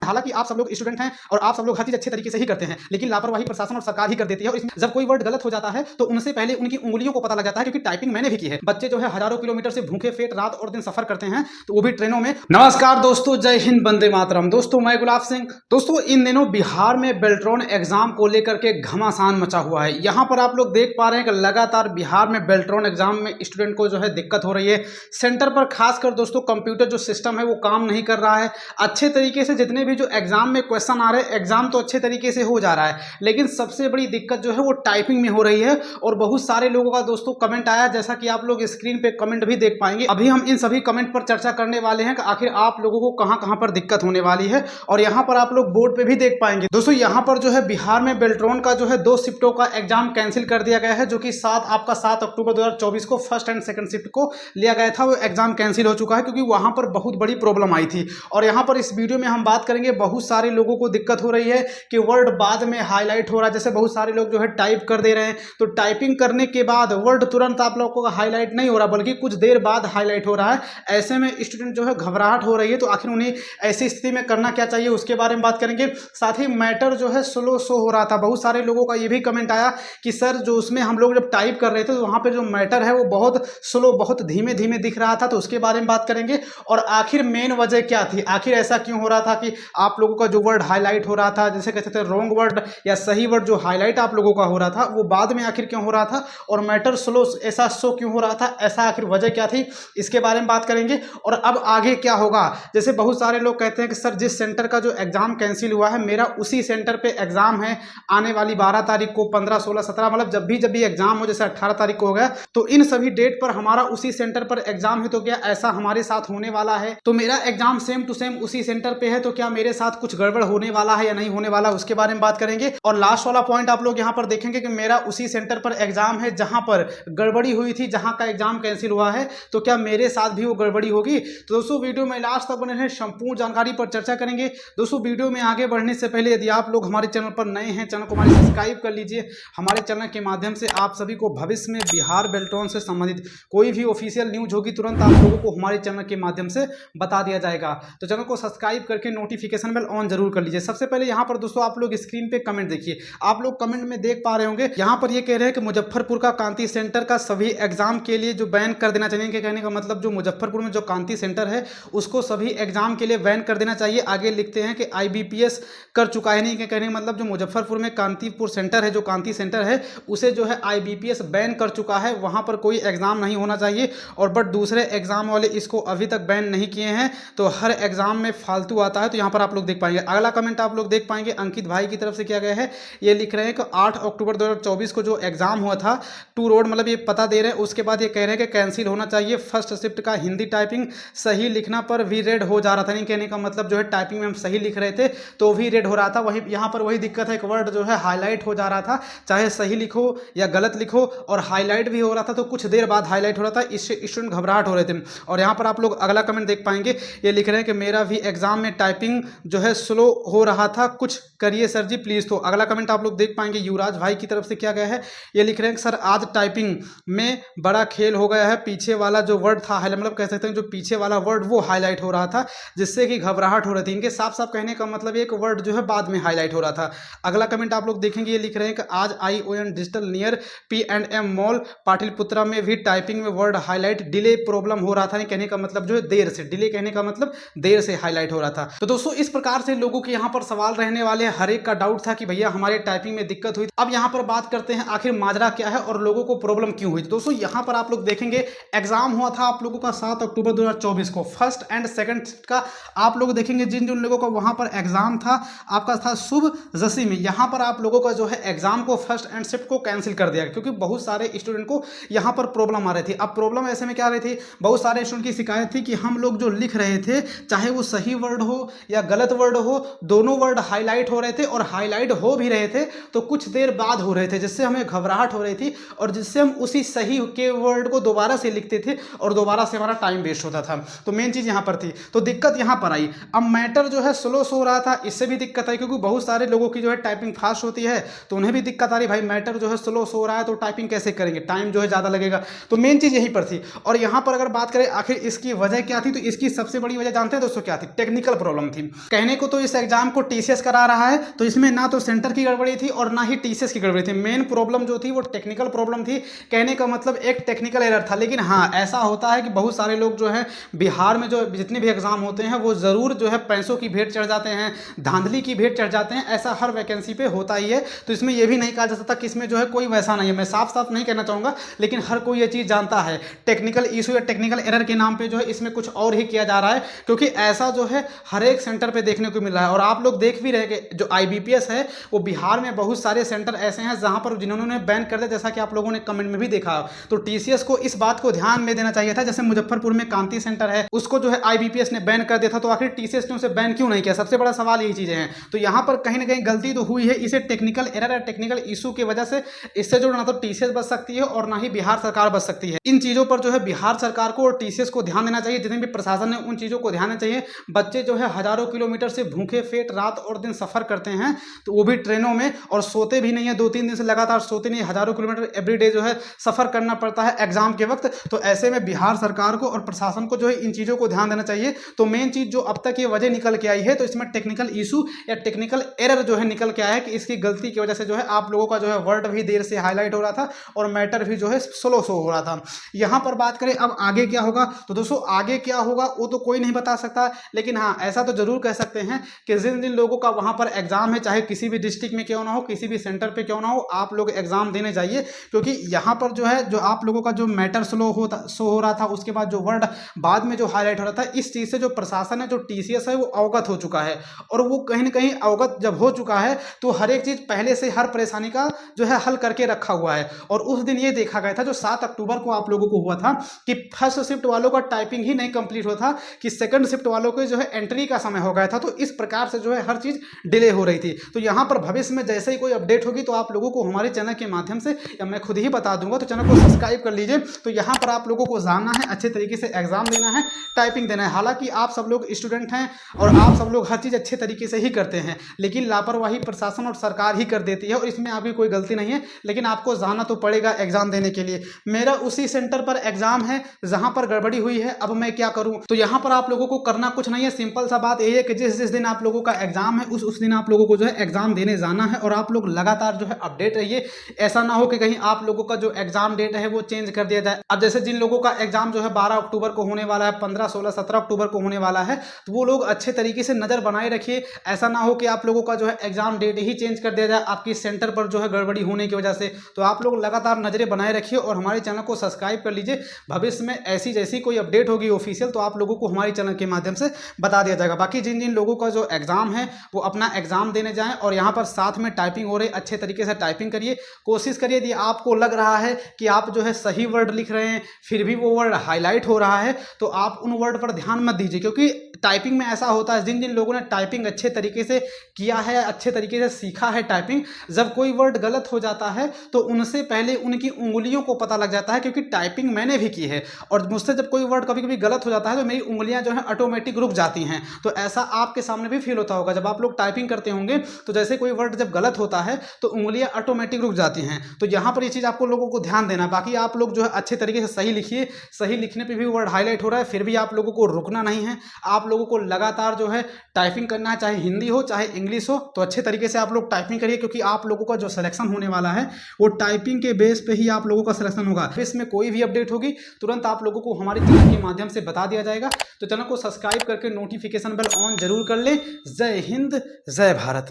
हालांकि आप सब लोग स्टूडेंट हैं और आप सब लोग हर चीज अच्छे तरीके से ही करते हैं, लेकिन लापरवाही प्रशासन और सरकार ही कर देती है। और इसमें जब कोई वर्ड गलत हो जाता है तो उनसे पहले उनकी उंगलियों को पता लग जाता है, क्योंकि टाइपिंग मैंने भी की है। बच्चे जो है हजारों किलोमीटर से भूखे पेट रात और दिन सफर करते हैं, तो वो भी ट्रेनों में। नमस्कार दोस्तों, जय हिंद, वंदे मातरम। दोस्तों मैं गुलाब सिंह। दोस्तों इन दिनों बिहार में बेल्ट्रॉन एग्जाम को लेकर के घमासान मचा हुआ है। यहाँ पर आप लोग देख पा रहे हैं कि लगातार बिहार में बेल्ट्रॉन एग्जाम में स्टूडेंट को जो है दिक्कत हो रही है। सेंटर पर खासकर दोस्तों कंप्यूटर जो सिस्टम है वो काम नहीं कर रहा है अच्छे तरीके से। जितने भी जो एग्जाम में क्वेश्चन आ रहे हैं, एग्जाम तो अच्छे तरीके से हो जा रहा है, लेकिन सबसे बड़ी दिक्कत जो है वो टाइपिंग में हो रही है। और बहुत सारे लोगों का दोस्तों कमेंट आया, जैसा कि आप लोग स्क्रीन पे कमेंट भी देख पाएंगे। अभी हम इन सभी कमेंट पर चर्चा करने वाले हैं कि आखिर आप लोगों को कहां कहां पर दिक्कत होने वाली है। और यहां पर आप लोग बोर्ड पे भी देख पाएंगे दोस्तों, यहां पर जो है बिहार में बेल्ट्रॉन का जो है 2 शिफ्टों का एग्जाम कैंसिल कर दिया गया है, जो कि 7 अक्टूबर 2024 को फर्स्ट एंड सेकंड शिफ्ट को लिया गया था। वो एग्जाम कैंसिल हो चुका है क्योंकि वहां पर बहुत बड़ी प्रॉब्लम आई थी। और यहां पर इस वीडियो में हम बात करेंगे, बहुत सारे लोगों को दिक्कत हो रही है कि वर्ड बाद में हाईलाइट हो रहा है। जैसे बहुत सारे लोग जो है टाइप कर दे रहे हैं, तो टाइपिंग करने के बाद वर्ड तुरंत आप लोगों का हाईलाइट नहीं हो रहा, बल्कि कुछ देर बाद हाईलाइट हो रहा है। ऐसे में स्टूडेंट जो है घबराहट हो रही है। तो आखिर उन्हें ऐसी स्थिति में करना क्या चाहिए, उसके बारे में बात करेंगे। साथ ही मैटर जो है स्लो शो हो रहा था। बहुत सारे लोगों का ये भी कमेंट आया कि सर जो उसमें हम लोग जब टाइप कर रहे थे तो वहां पे जो मैटर है वो बहुत स्लो, बहुत धीमे धीमे दिख रहा था। तो उसके बारे में बात करेंगे। और आखिर मेन वजह क्या थी, आखिर ऐसा क्यों हो रहा था कि आप लोगों का जो वर्ड हाईलाइट हो रहा था, जैसे कहते थे रॉन्ग वर्ड या सही वर्ड जो हाईलाइट आप लोगों का हो रहा था, वो बाद में आखिर क्यों हो रहा था। और मैटर स्लो ऐसा शो क्यों हो रहा था, ऐसा आखिर वजह क्या थी, इसके बारे में बात करेंगे। और अब आगे क्या होगा। जैसे बहुत सारे लोग कहते हैं कि सर जिस सेंटर का जो एग्जाम कैंसिल हुआ है, मेरा उसी सेंटर पे एग्जाम है आने वाली 12 तारीख को, 15, 16, 17, मतलब जब भी एग्जाम हो, जैसे 18 तारीख को हो गया, तो इन सभी डेट पर हमारा उसी सेंटर पर एग्जाम है। तो क्या ऐसा हमारे साथ होने वाला है? तो मेरा एग्जाम सेम टू सेम उसी सेंटर पे है, तो क्या मेरे साथ कुछ गड़बड़ होने वाला है या नहीं होने वाला, उसके बारे में बात करेंगे। और लास्ट वाला पॉइंट आप लोग यहाँ पर देखेंगे कि मेरा उसी सेंटर पर एग्जाम है जहां पर गड़बड़ी हुई थी, जहां का एग्जाम कैंसिल हुआ है, तो क्या मेरे साथ भी वो गड़बड़ी होगी। तो दोस्तों वीडियो में लास्ट तक बने रहें, संपूर्ण जानकारी पर चर्चा करेंगे। दोस्तों वीडियो में आगे बढ़ने से पहले यदि आप लोग हमारे चैनल पर नए हैं, चैनल को हमारे सब्सक्राइब कर लीजिए। हमारे चैनल के माध्यम से आप सभी को भविष्य में बिहार बेल्ट्रॉन से संबंधित कोई भी ऑफिशियल न्यूज होगी, तुरंत आप लोगों को हमारे चैनल के माध्यम से बता दिया जाएगा। तो चैनल को सब्सक्राइब करके नोटिफिकेशन बेल ऑन जरूर कर लीजिए। सबसे पहले यहाँ पर दोस्तों आप लोग स्क्रीन पे कमेंट देखिए। आप लोग कमेंट में देख पा रहे होंगे, यहाँ पर ये कह रहे हैं कि मुजफ्फरपुर का कांति सेंटर का सभी एग्जाम के लिए जो बैन कर देना चाहिए। इनके कहने का मतलब जो मुजफ्फरपुर में जो कांति सेंटर है उसको सभी एग्जाम के लिए बैन कर देना चाहिए। आगे लिखते हैं कि IBPS कर चुका है। नहीं के कहने का मतलब जो मुजफ्फरपुर में कांतिपुर सेंटर है, जो कांति सेंटर है, उसे जो है IBPS बैन कर चुका है, वहां पर कोई एग्जाम नहीं होना चाहिए। और बट दूसरे एग्जाम वाले इसको अभी तक बैन नहीं किए हैं, तो हर एग्जाम में फालतू आता है। तो यहाँ पर आप लोग देख पाएंगे। अगला कमेंट आप लोग देख पाएंगे अंकित भाई की तरफ से किया गया है। ये लिख रहे हैं कि 8 अक्टूबर 2024 को जो एग्जाम हुआ था टू रोड, मतलब ये पता दे रहे हैं। उसके बाद ये कह रहे हैं कि कैंसिल होना चाहिए। फर्स्ट शिफ्ट का हिंदी टाइपिंग सही लिखना पर वी रेड हो जा रहा था। नहीं कहने का मतलब जो है टाइपिंग में हम सही लिख रहे थे तो भी रेड हो रहा था। वही यहाँ पर वही दिक्कत है, एक वर्ड जो है हाईलाइट हो जा रहा था, चाहे सही लिखो या गलत लिखो, और हाईलाइट भी हो रहा था, तो कुछ देर बाद हाईलाइट हो रहा था। इससे स्टूडेंट घबराहट हो रहे थे। और यहाँ पर आप लोग अगला कमेंट देख पाएंगे, ये लिख रहे हैं कि मेरा भी एग्जाम में टाइपिंग जो है स्लो हो रहा था, कुछ करिए सर जी प्लीज। तो अगला कमेंट आप लोग देख पाएंगे युवराज भाई की तरफ से किया गया है। ये लिख रहे हैं कि सर आज टाइपिंग में बड़ा खेल हो गया है, पीछे वाला जो वर्ड था, मतलब कह सकते हैं जो पीछे वाला वर्ड वो हाईलाइट हो रहा था, जिससे कि घबराहट हो रही थी। इनके साफ साफ कहने का मतलब एक वर्ड जो है बाद में हाईलाइट हो रहा था। अगला कमेंट आप लोग देखेंगे, ये लिख रहे हैं कि आज ION digital near P&M mall Pataliputra में भी टाइपिंग में वर्ड हाईलाइट डिले प्रॉब्लम हो रहा था। नहीं कहने का मतलब जो है देर से, डिले कहने का मतलब देर से हाईलाइट हो रहा था। तो दोस्तों इस प्रकार से लोगों के यहाँ पर सवाल रहने वाले हैं। हर एक का डाउट था कि भैया हमारे टाइपिंग में दिक्कत हुई। अब यहाँ पर बात करते हैं आखिर माजरा क्या है और लोगों को प्रॉब्लम क्यों हुई। दोस्तों यहाँ पर आप लोग देखेंगे एग्जाम हुआ था आप लोगों का 7 अक्टूबर 2024 को, फर्स्ट एंड सेकंड का। आप लोग देखेंगे जिन जिन लोगों का वहां पर एग्जाम था, आपका था शुभ जसी में, यहाँ पर आप लोगों का जो है एग्जाम को फर्स्ट एंड शिफ्ट को कैंसिल कर दिया, क्योंकि बहुत सारे स्टूडेंट को यहाँ पर प्रॉब्लम आ रही थी। अब प्रॉब्लम ऐसे में क्या आ रही थी, बहुत सारे स्टूडेंट की शिकायत थी कि हम लोग जो लिख रहे थे, चाहे वो सही वर्ड हो या गलत वर्ड हो, दोनों वर्ड हाईलाइट हो रहे थे, और हाईलाइट हो भी रहे थे तो कुछ देर बाद हो रहे थे, जिससे हमें घबराहट हो रही थी, और जिससे हम उसी सही के वर्ड को दोबारा से लिखते थे और दोबारा से हमारा टाइम वेस्ट होता था। तो मेन चीज यहाँ पर थी, तो दिक्कत यहाँ पर आई। अब मैटर जो है स्लो सो रहा था, इससे भी दिक्कत आई, क्योंकि बहुत सारे लोगों की जो है टाइपिंग फास्ट होती है, तो उन्हें भी दिक्कत आ रही, भाई मैटर जो है स्लो सो रहा है तो टाइपिंग कैसे करेंगे, टाइम जो है ज़्यादा लगेगा। तो मेन चीज़ यहीं पर थी। और यहाँ पर अगर बात करें आखिर इसकी वजह क्या थी, तो इसकी सबसे बड़ी वजह जानते हैं दोस्तों क्या थी, टेक्निकल प्रॉब्लम थी। कहने को तो इस एग्जाम को टीसीएस करा रहा है, तो इसमें ना तो सेंटर की गड़बड़ी थी और ना ही टीसीएस की गड़बड़ी थी। मेन प्रॉब्लम जो थी वो टेक्निकल प्रॉब्लम थी। कहने का मतलब एक टेक्निकल एरर था। लेकिन हाँ, ऐसा होता है कि बहुत सारे लोग जो है बिहार में जो जितने भी एग्जाम होते हैं वो ज़रूर जो है पैसों की भेंट चढ़ जाते हैं, धांधली की भेंट चढ़ जाते हैं। ऐसा हर वैकेंसी पे होता ही है। तो इसमें यह भी नहीं कहा जा सकता कि इसमें जो है कोई वैसा नहीं है। मैं साफ साफ नहीं कहना चाहूँगा, लेकिन हर कोई ये चीज़ जानता है टेक्निकल इशू या टेक्निकल एरर के नाम पे जो है इसमें कुछ और ही किया जा रहा है। क्योंकि ऐसा जो है हर एक सेंटर पे देखने को मिल रहा है। और आप लोग देख भी रहे कि जो आईबीपीएस है वो बिहार में बहुत सारे सेंटर ऐसे हैं जहां पर जिन्होंने बैन कर दिया, जैसा कि आप लोगों ने कमेंट में भी देखा। तो टीसीएस को इस बात को ध्यान में देना चाहिए था। जैसे मुजफ्फरपुर में कांति सेंटर है, उसको जो है आईबीपीएस ने बैन कर दिया था, तो आखिर टीसीएस ने उसे बैन क्यों नहीं किया? सबसे बड़ा सवाल यही चीजें हैं। तो यहाँ पर कहीं ना कहीं गलती तो हुई है। इसे टेक्निकल एरर या टेक्निकल इशू की वजह से इससे जो ना तो टीसीएस बच सकती है और ना ही बिहार सरकार बच सकती है। इन चीजों पर जो है बिहार सरकार को और टीसीएस को ध्यान देना चाहिए। जितने भी प्रशासन है उन चीजों को ध्यान देना चाहिए। बच्चे जो है हजारों किलोमीटर से भूखे पेट रात और दिन सफर करते हैं, तो वो भी ट्रेनों में, और सोते भी नहीं है। 2-3 दिन से लगातार सोते नहीं, हजारों किलोमीटर एवरीडे जो है सफर करना पड़ता है एग्जाम के वक्त। तो ऐसे में बिहार सरकार को और प्रशासन को जो है इन चीजों को ध्यान देना चाहिए। तो मेन चीज जो अब तक ये वजह निकल के आई है, तो इसमें टेक्निकल इशू या टेक्निकल एरर जो है निकल के आया है कि इसकी गलती की वजह से जो है आप लोगों का जो है वर्ड भी देर से हाईलाइट हो रहा था और मैटर भी जो है स्लो शो हो रहा था। यहां पर बात करें अब आगे क्या होगा, तो दोस्तों आगे क्या होगा वो तो कोई नहीं बता सकता। लेकिन हाँ, ऐसा तो जरूर कह सकते हैं कि जिन जिन लोगों का वहां पर एग्जाम है, चाहे किसी भी डिस्ट्रिक्ट में क्यों ना हो, किसी भी सेंटर पे क्यों ना हो, आप लोग एग्जाम देने जाइए। क्योंकि यहाँ पर जो है जो आप लोगों का जो मैटर शो हो रहा था, उसके बाद जो वर्ड बाद में जो हाईलाइट हो रहा था, इस चीज से जो प्रशासन है, जो टीसीएस है, वो अवगत हो चुका है। और वो कहीं ना कहीं अवगत जब हो चुका है तो हर एक चीज पहले से हर परेशानी का जो है हल करके रखा हुआ है। और उस दिन ये देखा गया था जो 7 अक्टूबर को आप लोगों को हुआ था कि फर्स्ट शिफ्ट वालों का टाइपिंग ही नहीं कंप्लीट हुआ था, कि सेकंड शिफ्ट वालों को जो है एंट्री का समय हो गया था। तो इस प्रकार से जो है हर चीज डिले हो रही थी। तो यहाँ पर भविष्य में जैसे ही कोई अपडेट होगी तो आप लोगों को हमारे चैनल के माध्यम से या मैं खुद ही बता दूंगा। तो चैनल को सब्सक्राइब कर लीजिए। तो यहाँ पर आप लोगों को जानना है, अच्छे तरीके से एग्जाम देना है, टाइपिंग देना है। हालांकि आप सब लोग स्टूडेंट हैं और आप सब लोग हर चीज अच्छे तरीके से ही करते हैं, लेकिन लापरवाही प्रशासन और सरकार ही कर देती है और इसमें आपकी कोई गलती नहीं है। लेकिन आपको जाना तो पड़ेगा एग्जाम देने के लिए। मेरा उसी सेंटर पर एग्जाम है जहां पर गड़बड़ी हुई है। अब मैं क्या करूं? तो यहां पर आप लोगों को करना कुछ नहीं है, सिंपल सा बात यही है कि जिस जिस दिन आप लोगों का एग्जाम है उस दिन आप लोगों को जो है एग्जाम देने जाना है। और आप लोग लगातार जो है अपडेट रहिए। ऐसा ना हो कि कहीं आप लोगों का जो एग्जाम डेट है वो चेंज कर दिया जाए। अब जैसे जिन लोगों का एग्जाम जो है 12 अक्टूबर को होने वाला है, 15, 16, 17 अक्टूबर को होने वाला है, तो वो लोग अच्छे तरीके से नजर बनाए रखिए। ऐसा ना हो कि आप लोगों का जो है एग्जाम डेट ही चेंज कर दिया जाए आपकी सेंटर पर जो है गड़बड़ी होने की वजह से। तो आप लोग लगातार नजरें बनाए रखिए और हमारे चैनल को सब्सक्राइब कर लीजिए। भविष्य में ऐसी जैसी कोई अपडेट होगी ऑफिशियल तो आप लोगों को हमारे चैनल के माध्यम से बता दिया जाएगा। बाकी जिन जिन लोगों का जो एग्जाम है वो अपना एग्जाम देने जाएं और यहाँ पर साथ में टाइपिंग हो रही है, अच्छे तरीके से टाइपिंग करिए। कोशिश करिए यदि आपको लग रहा है कि आप जो है सही वर्ड लिख रहे हैं फिर भी वो वर्ड हाईलाइट हो रहा है तो आप उन वर्ड पर ध्यान मत दीजिए। क्योंकि टाइपिंग में ऐसा होता है, जिन जिन लोगों ने टाइपिंग अच्छे तरीके से किया है, अच्छे तरीके से सीखा है टाइपिंग, जब कोई वर्ड गलत हो जाता है तो उनसे पहले उनकी उंगलियों को पता लग जाता है। क्योंकि टाइपिंग मैंने भी की है और मुझसे जब कोई वर्ड कभी कभी गलत हो जाता है तो मेरी उंगलियां जो है ऑटोमेटिक रुक जाती हैं। तो ऐसा आपके सामने भी फील होता होगा जब आप लोग टाइपिंग करते होंगे, तो जैसे कोई वर्ड जब गलत होता है तो उंगलियां ऑटोमेटिक रुक जाती हैं। तो यहाँ पर ये चीज़ आपको लोगों को ध्यान देना। बाकी आप लोग जो है अच्छे तरीके से सही लिखिए। सही लिखने पर भी वर्ड हाईलाइट हो रहा है फिर भी आप लोगों को रुकना नहीं है। आप लोगों को लगातार जो है टाइपिंग करना है, चाहे हिंदी हो चाहे इंग्लिश हो। तो अच्छे तरीके से आप लोग टाइपिंग करिए क्योंकि आप लोगों का जो सिलेक्शन होने वाला है वो टाइपिंग के बेस पे ही आप लोगों का सिलेक्शन होगा। इसमें कोई भी अपडेट होगी तुरंत आप लोगों को हमारे चैनल के माध्यम से बता दिया जाएगा। तो चैनल को सब्सक्राइब करके नोटिफिकेशन बेल ऑन जरूर कर ले। जय हिंद, जय भारत।